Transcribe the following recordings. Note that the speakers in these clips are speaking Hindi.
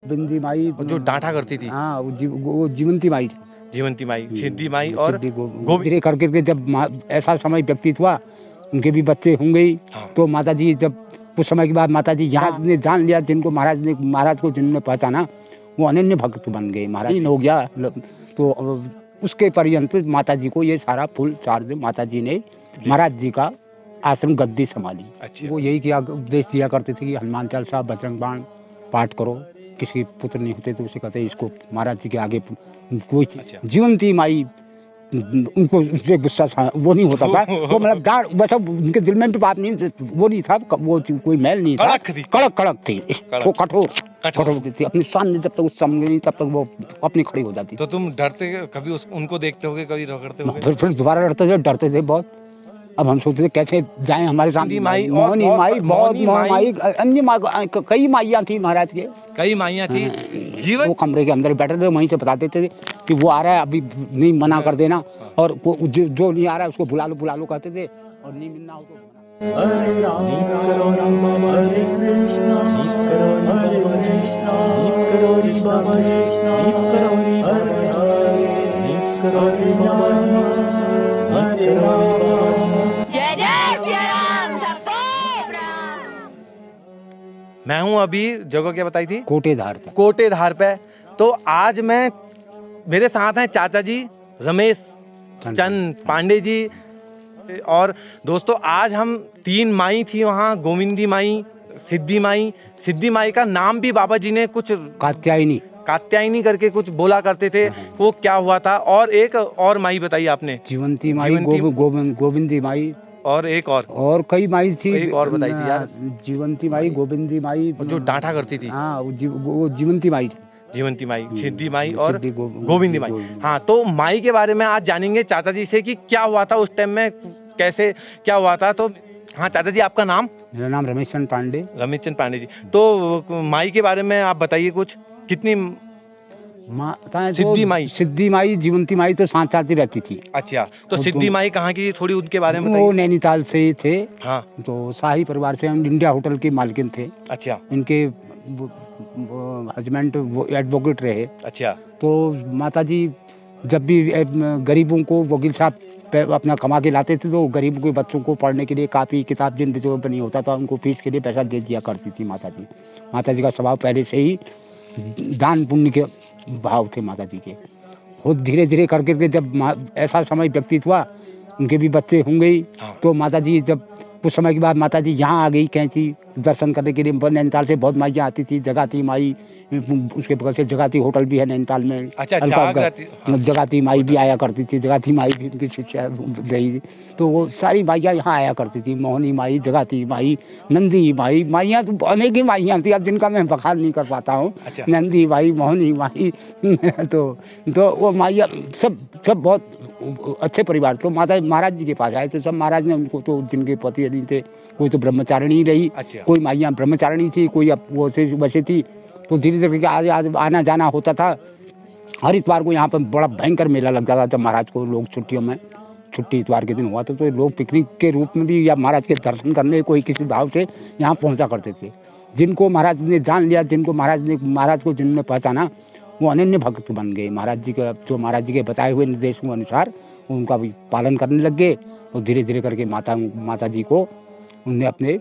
बिंदी माई जो डांटा करती थी। हाँ, वो जीवंती माई थी। जीवंती माई, सिद्धि माई और धीरे करके जब ऐसा समय व्यतीत हुआ, उनके भी बच्चे होंगे ही। हाँ। तो माता जी जब कुछ समय के बाद माता जी यहाँ ने जान लिया, जिनको महाराज को जिन्होंने पहचाना, वो अनन्य भक्त बन गए। महाराज हो गया तो उसके पर्यंत माता जी को ये सारा फुल चार्ज माता जी ने महाराज जी का आश्रम गद्दी संभाली। अच्छा। वो यही किया, उपदेश दिया करते थे कि हनुमान चालीसा, बजरंग बाण पाठ करो। किसी पुत्र नहीं होते तो उसे कहते इसको महाराज जी के आगे कोई जीवंती माई, उनको उनसे गुस्सा वो नहीं होता था। वो मतलब गाढ़, बस उनके दिल में भी बात नहीं, वो नहीं था, वो कोई मैल नहीं था, कड़क थी, वो कठोर थी। अपनी सामने जब तक उस समझ नहीं तब तक वो अपनी खड़ी हो जाती। तो तुम डरते कभी उनको देखते होगे, कभी रगड़ते होगे? फिर दोबारा डरते थे बहुत। अब हम सोचते थे कैसे जाएं हमारे सामने। माई, मोहनी माई, बहुत माई, अन्य कई माइयाँ थी महाराज के, कई माइयाँ थी। जीवन वो कमरे के अंदर बैठे थे, वहीं से बताते थे कि वो आ रहा है, अभी नहीं मना कर देना, और जो नहीं आ रहा है उसको बुला लो कहते थे, और नहीं मिलना हो तो हरे राम करो राम हरे कृष्णा करो हरे कृष्णा करो हरे बाबा कृष्णा करो हरे हरे करो हरे राम जय जय श्री राम सबको प्रणाम। मैं हूँ अभी, जगह क्या बताई थी? कोटेधार पे। तो आज मैं, मेरे साथ हैं चाचा जी रमेश चंद पांडे जी, और दोस्तों आज हम 3 माई थी वहाँ, गोविंदी माई, सिद्धि माई का नाम भी बाबा जी ने कुछ कात्यायनी करके कुछ बोला करते थे। वो क्या हुआ था? और एक और माई बताई आपने, जीवंती माई, गोविंदी माई, और एक और कई माई थी। एक और बताई थी यार, जीवंती माई, गोविंदी माई, जो डांटा करती थी। हाँ, वो जीवंती माई थी। जीवंती माई, सिद्धि माई और गोविंदी माई। हाँ, तो माई के बारे में आज जानेंगे चाचा जी से कि क्या हुआ था उस टाइम में, कैसे क्या हुआ था। तो हाँ चाचा जी, आपका नाम? मेरा नाम रमेश चंद पांडे। जी। तो माई के बारे में आप बताइए कुछ, कितनी सिद्धि माई, जीवंती माई तो साथ साथ ही रहती थी। अच्छा, तो सिद्धि माई कहाँ की, थोड़ी उनके बारे में बताइए। वो नैनीताल से ही थे। हाँ। तो शाही परिवार से, हम इंडिया होटल के मालकिन थे। अच्छा। इनके हस्बैंड वो एडवोकेट रहे। अच्छा। तो माता जी जब भी गरीबों को, वकील साहब अपना कमा के लाते थे, तो गरीबों के बच्चों को पढ़ने के लिए कापी किताब जिन विषयों पर नहीं होता था, उनको फीस के लिए पैसा दे दिया करती थी माता जी। माता जी का स्वभाव पहले से ही दान पुण्य के भाव थे माता जी के। खुद धीरे धीरे करके जब ऐसा समय व्यतीत हुआ, उनके भी बच्चे होंगे ही। तो माता जी जब कुछ समय के बाद माता जी यहाँ आ गई, कैंची दर्शन करने के लिए। नैनीताल से बहुत माइयाँ आती थी, जगाती माई, उसके बगल से जगाती होटल भी है नैनीताल में। अच्छा, जगाती माई भी आया करती थी, जगाती माई भी उनकी शिक्षा रही। तो वो सारी माइयाँ यहाँ आया करती थी, मोहनी माई, जगाती माई, नंदी माई, माइयाँ तो अनेक ही माइयाँ थी, अब जिनका मैं बखान नहीं कर पाता हूँ। अच्छा। नंदी माई, मोहनी माई तो वो माइयाँ सब बहुत अच्छे परिवार। तो माता महाराज जी के पास आए तो सब महाराज ने उनको, तो जिनके पति नहीं थे, कोई तो ब्रह्मचारिणी रही। अच्छा। कोई माइयाँ ब्रह्मचारिणी थी, कोई अब वो से वैसे थी। तो धीरे धीरे आज आना जाना होता था। हर इतवार को यहाँ पर बड़ा भयंकर मेला लग जाता था महाराज को। लोग छुट्टियों में, छुट्टी इतवार के दिन हुआ था, तो लोग पिकनिक के रूप में भी या महाराज के दर्शन करने कोई किसी भाव से यहाँ पहुँचा करते थे। जिनको महाराज ने जान लिया, जिनको महाराज को जिन्होंने पहचाना, वो अनन्य भक्त बन गए। महाराज जी का, जो महाराज जी के बताए हुए निर्देशों के अनुसार उनका भी पालन करने लग गए। और धीरे धीरे करके माता जी को उनने अपने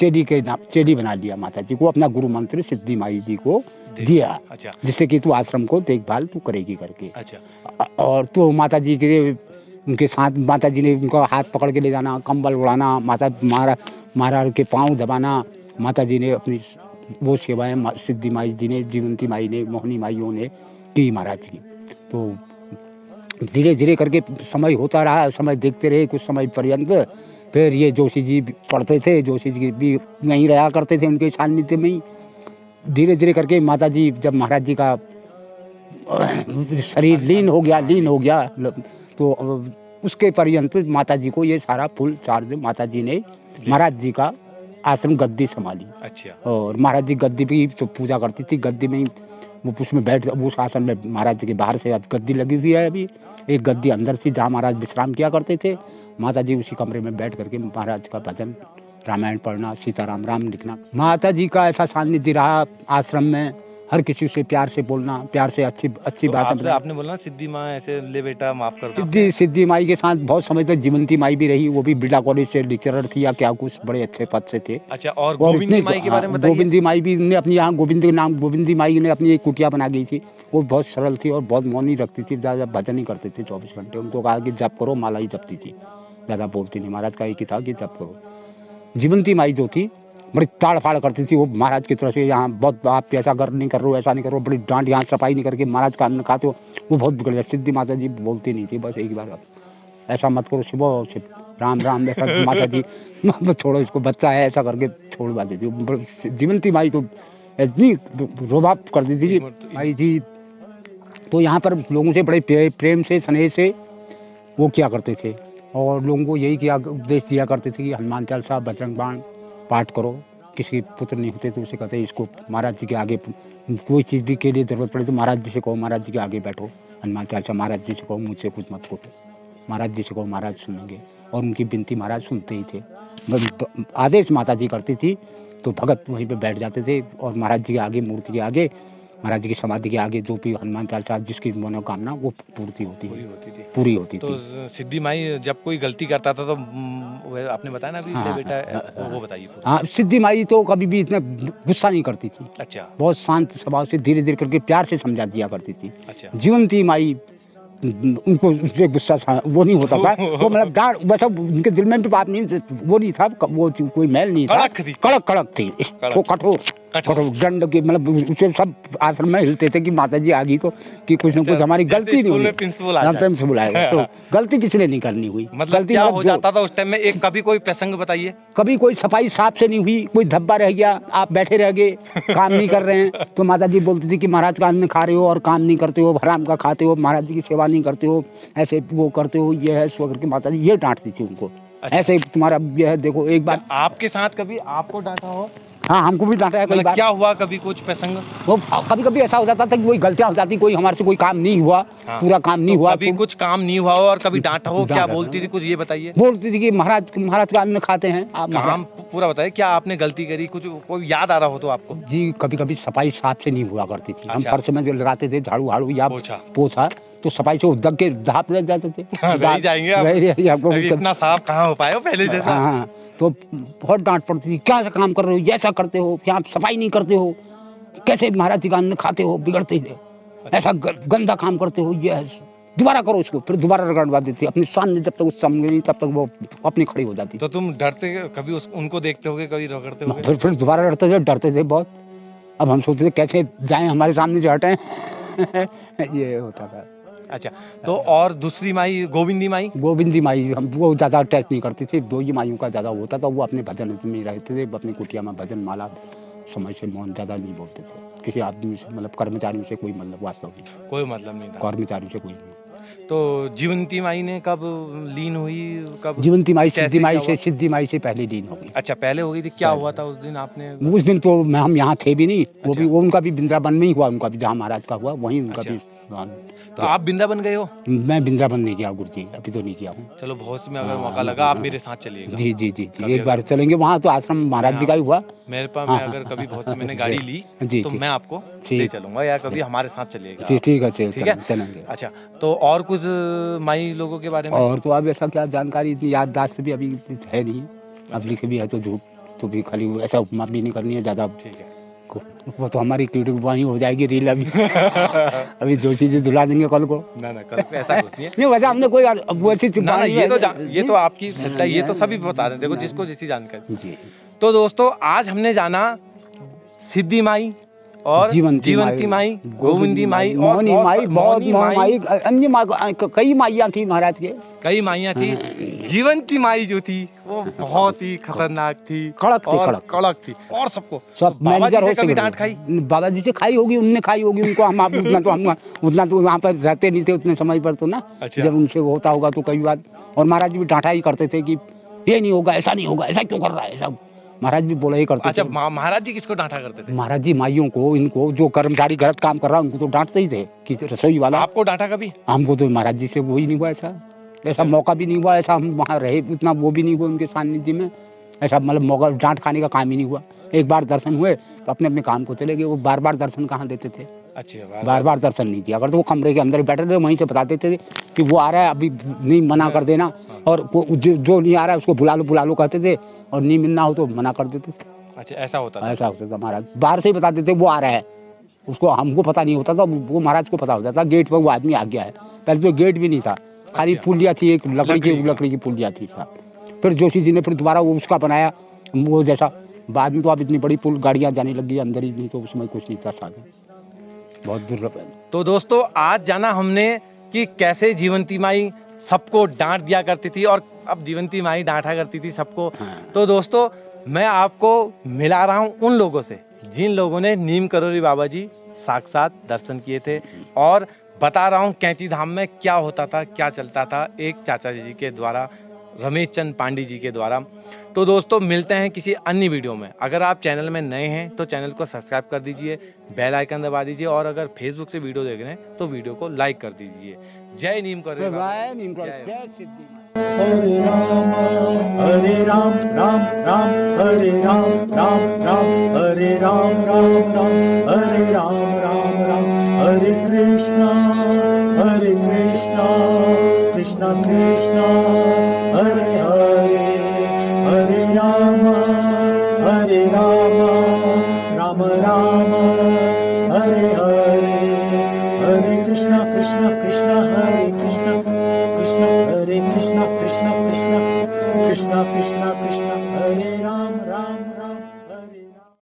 चेली बना लिया। माता जी को अपना गुरु मंत्र सिद्धि माई जी को दिया। अच्छा। जिससे कि तू आश्रम को देखभाल तू करेगी करके। अच्छा। और तो माता जी के उनके साथ माता जी ने उनका हाथ पकड़ के ले जाना, कंबल उड़ाना, महाराज के पाँव दबाना। माता जी ने अपनी वो सेवाएं सिद्धि माई जी ने, जीवंती माई ने, मोहनी माइयों ने की महाराज की। तो धीरे धीरे करके समय होता रहा, समय देखते रहे कुछ समय पर्यंत। फिर ये जोशी जी पढ़ते थे, जोशी जी भी यहीं रहा करते थे उनके सान्निध्य में ही। धीरे धीरे करके माता जी जब महाराज जी का शरीर लीन हो गया तो उसके पर्यंत माता जी को ये सारा फुल चार्ज माता जी ने महाराज जी का आश्रम गद्दी संभाली। अच्छा। और महाराज जी गद्दी भी पूजा करती थी, गद्दी में वो उसमें बैठ, उस आसन में महाराज जी के बाहर से गद्दी लगी हुई है। अभी एक गद्दी अंदर थी जहाँ महाराज विश्राम किया करते थे। माता जी उसी कमरे में बैठ करके महाराज का भजन रामायण पढ़ना, सीताराम राम लिखना। माता जी का ऐसा सानिध्य रहा आश्रम में, हर किसी से प्यार से बोलना, प्यार से अच्छी तो बात। आपसे आपने बोला सिद्धि माँ ऐसे ले बेटा माफ कर दो। सिद्धि माई के साथ बहुत समय तक जीवंती माई भी रही, वो भी बिरला कॉलेज से लेक्चरर थी या क्या कुछ, बड़े अच्छे पद से थे। अच्छा, और गोविंदी माई के बारे में बताइए। गोविंदी माई भी ने अपनी यहाँ गोविंदी माई ने अपनी एक कुटिया बना गई थी। वो बहुत सरल थी और बहुत मौनी रखती थी, ज़्यादा भजन ही करते थे 24 घंटे। उनको कहा कि जप करो, माला ही जपती थी, ज़्यादा बोलती नहीं। महाराज का एक ही था कि जप करो। जीवंती माई जो थी बड़ी ताड़ फाड़ करती थी, वो महाराज की तरफ से यहाँ बहुत आप ऐसा नहीं कर रहे हो, ऐसा नहीं करो, बड़ी डांट, यहाँ सफाई नहीं करके महाराज का अन्न खाते हो, वो बहुत बिगड़ जाती। सिद्धि माता जी बोलती नहीं थी, बस एक बार ऐसा मत करो, शिव राम राम ऐसा माता जी छोड़ो इसको, बच्चा है, ऐसा करके छोड़वा देती। जीवंती माई तो इतनी रोबाब करती थी माई जी। तो यहाँ पर लोगों से बड़े प्रेम से, स्नेह से वो क्या करते थे, और लोगों को यही किया उपदेश दिया करते थे कि हनुमान चालीसा, बजरंग बाण पाठ करो। किसी पुत्र नहीं होते तो उसे कहते इसको महाराज जी के आगे, कोई चीज़ भी के लिए ज़रूरत पड़े तो महाराज जी से कहो, महाराज जी के आगे बैठो, हनुमान चालीसा महाराज जी से कहो, मुझसे कुछ मत पूछो, महाराज जी से कहो, महाराज सुनेंगे। और उनकी विनती महाराज सुनते ही थे। आदेश माता जी करती थी तो भगत वहीं पे बैठ जाते थे, और महाराज जी के आगे, मूर्ति के आगे, महाराज जी की समाधि के आगे जो भी हनुमान चालीसा जिसकी मनोकामना वो पूरी होती थी। तो सिद्धि माई जब कोई गलती करता था तो आपने बताया ना अभी, हाँ, ले बेटा वो बताइए। हाँ, सिद्धि माई तो कभी भी इतना गुस्सा नहीं करती थी। अच्छा, बहुत शांत स्वभाव से धीरे धीरे करके प्यार से समझा दिया करती थी। अच्छा। जीवंती माई उनको उससे गुस्सा वो नहीं होता था, वो मतलब डांट, वैसा उनके दिल में भी बात नहीं, वो नहीं था, वो कोई मैल नहीं था, कड़क थी, तो कठोर दंड के, मतलब उसे सब आश्रम में हिलते थे कि माता जी आ गई तो कि कुछ न कुछ हमारी गलती नहीं हुई, प्रिंसिपल आएगा तो गलती किसने नहीं करनी हुई। मतलब क्या हो जाता था उस टाइम में? एक कभी कोई प्रसंग बताइए। कभी कोई सफाई साफ से नहीं हुई, कोई धब्बा रह गया, आप बैठे रह गए, काम नहीं कर रहे हैं, तो माता जी बोलती थी कि महाराज का अन्न खा रहे हो और काम नहीं करते हो, हराम का खाते हो, महाराज जी की सेवा नहीं करते हो, ऐसे वो करते हो, ये है सो करके माता जी ये डांटती थी उनको। अच्छा। ऐसे तुम्हारा ये है, देखो एक बार आपके साथ कभी आपको डांटा हो? हाँ, हमको भी डांटा है कई बार। क्या हुआ कभी कुछ प्रसंग? वो कभी कभी ऐसा हो जाता था कि कोई गलतियां हो जाती, कोई हमारे से कोई काम नहीं हुआ। हाँ। पूरा काम नहीं हुआ, कभी कुछ काम नहीं हुआ हो और कभी डांटा हो, क्या बोलती थी कुछ ये बताइए। बोलती थी कि महाराज का अन्न खाते हैं आप। काम पूरा बताइए, क्या आपने गलती करी, कुछ कोई याद आ रहा हो तो आपको? जी, कभी कभी सफाई साफ से नहीं हुआ करती थी। हम फर्श में जो लगाते थे झाड़ू हाड़ू या पोछा, तो सफाई से उदक के धाप लग जाते थे। इतना साफ कहाँ हो पाए पहले जैसा। हाँ, तो बहुत डांट पड़ती थी, क्या काम कर रहे हो, ऐसा करते हो, क्या आप सफाई नहीं करते हो, कैसे महाराज जी का अन्न खाते हो, बिगड़ते थे, ऐसा गंदा काम करते हो, ये दोबारा करो इसको, फिर दोबारा रगड़वा देती। अपने सामने जब तक समझ नहीं तब तक वो अपनी खड़ी हो जाती। तो तुम डरते कभी उनको देखते होगे, कभी रगड़ते होगे? फिर दोबारा डरते थे बहुत। अब हम सोचते थे कैसे जाएं, हमारे सामने जो हटें ये होता था। अच्छा, तो और दूसरी माई गोविंदी माई हम वो ज़्यादा टच नहीं करती थी, दो ही माइयों का ज़्यादा होता था। वो अपने भजन में रहते थे, अपनी कुटिया में भजन माला समय से मौन, ज़्यादा नहीं बोलते थे किसी आदमी से, मतलब कर्मचारियों से कोई मतलब वास्तव नहीं, कोई मतलब नहीं था कर्मचारियों से कोई नहीं। तो जीवंती माई ने कब लीन हुई? कब जीवंती माई सिद्धि माई से पहले लीन हो गई। अच्छा, पहले हो गई थी। क्या हुआ था उस दिन आपने? उस दिन तो हम यहाँ थे भी नहीं। वो भी, वो उनका भी वृंदावन में ही हुआ, उनका भी जहाँ महाराज का हुआ वहीं उनका भी। तो आप वृंदावन गए हो? मैं वृंदावन नहीं गया गुरु जी, अभी तो नहीं किया हूँ। चलो भोज में अगर मौका लगा आप मेरे साथ चलिएगा। जी जी जी जी, एक बार चलेंगे, वहाँ तो आश्रम महाराज जी का ही हुआ। मेरे पास मैं अगर कभी भोज से मैंने गाड़ी ली तो मैं आपको ले चलूंगा, या कभी हमारे साथ चलिएगा। ठीक है, चलेंगे। अच्छा, तो और कुछ माई लोगों के बारे में? और तो अब ऐसा क्या जानकारी, इतनी याददाश्त भी अभी है नहीं, अब लिखे भी है तो झूठ तो भी खाली ऐसा उपमा भी नहीं करनी है ज़्यादा। ठीक है, वो तो हमारी कीटू वहीं हो जाएगी रील अभी अभी जो चीजें धुला देंगे कल को। ना कल को ऐसा कुछ नहीं है। नहीं, वैसे हमने कोई वो ऐसी ना, ये तो आपकी सच्चाई, ये तो सभी बता रहे हैं, देखो जिसको जिसकी जानकारी जी। तो दोस्तों, आज हमने जाना सिद्धि माई और जीवंती माई, गोविंदी माई, मोहनी माई, बहुत माई, अन्य कई माइयाँ थी महाराज के, कई माइयाँ थी। जीवंती माई जो थी वो बहुत ही खतरनाक थी, कड़क थी और सबको सब मैनेजर हो कभी डांट खाई? बाबा जी से खाई होगी, उनने खाई होगी उनको। हम उतना तो वहाँ पर रहते नहीं थे उतने समय पर तो ना। अच्छा। जब उनसे होता होगा तो कई बार, और महाराज जी भी डांटा ही करते थे कि ये नहीं होगा, ऐसा नहीं होगा, ऐसा क्यों कर रहा है, ऐसा महाराज भी बोला ही करते थे। अच्छा, महाराज जी किसको डांटा करते थे? महाराज जी माइयों को, इनको जो कर्मचारी गलत काम कर रहा है उनको तो डांटते ही थे कि रसोई वाला। आपको डांटा कभी? हमको तो महाराज जी से वो ही नहीं हुआ, ऐसा मौका भी नहीं हुआ, ऐसा हम वहाँ रहे उतना वो भी नहीं हुआ उनके सानिध्य में, ऐसा मतलब मौका डांट खाने का काम ही नहीं हुआ। एक बार दर्शन हुए तो अपने अपने काम को चले गए। वो बार बार दर्शन कहाँ देते थे, अच्छा बार बार दर्शन नहीं दिया। अगर तो वो कमरे के अंदर ही बैठे रहे, वहीं से बता देते थे कि वो आ रहा है, अभी नहीं मना कर देना, और जो नहीं आ रहा है उसको बुला लो कहते थे, और नहीं मिलना हो तो मना कर देते थे। अच्छा, ऐसा होता था। ऐसा होता था महाराज, बाहर से ही बता देते वो आ रहा है, उसको हमको पता नहीं होता था, वो महाराज को पता होता था गेट पर वो आदमी आ गया है। पहले तो गेट भी नहीं था, खाली अच्छा। पुलिया थी, एक लकड़ी की पुलिया थी साहब। फिर जोशी जी ने फिर दोबारा वो उसका बनाया वो जैसा। बाद में तो अब इतनी बड़ी पुल गाड़ियाँ जाने लगी अंदर ही, नहीं तो उसमें कुछ नहीं था साधन, बहुत दुर्लभ है। तो दोस्तों आज जाना हमने कि कैसे जीवंती माई सबको डांट दिया करती थी और अब जीवंती माई डांटा करती थी सबको। तो दोस्तों मैं आपको मिला रहा हूँ उन लोगों से जिन लोगों ने नीम करोली बाबा जी साक्षात दर्शन किए थे, और बता रहा हूँ कैंची धाम में क्या होता था, क्या चलता था एक चाचा जी के द्वारा, रमेश चंद पांडे जी के द्वारा। तो दोस्तों मिलते हैं किसी अन्य वीडियो में। अगर आप चैनल में नए हैं तो चैनल को सब्सक्राइब कर दीजिए, बेल आइकन दबा दीजिए, और अगर फेसबुक से वीडियो देख रहे हैं तो वीडियो को लाइक कर दीजिए। जय नीम करोली बाबा। जय सिद्धि। हरे राम राम राम हरे राम राम राम हरे राम राम राम हरे राम राम राम हरे कृष्णा कृष्णा कृष्णा हरे हरे हरे राम राम राम हरे हरे हरे कृष्णा कृष्णा कृष्णा हरे कृष्णा कृष्णा हरे कृष्णा कृष्णा कृष्णा कृष्णा कृष्णा कृष्णा हरे राम राम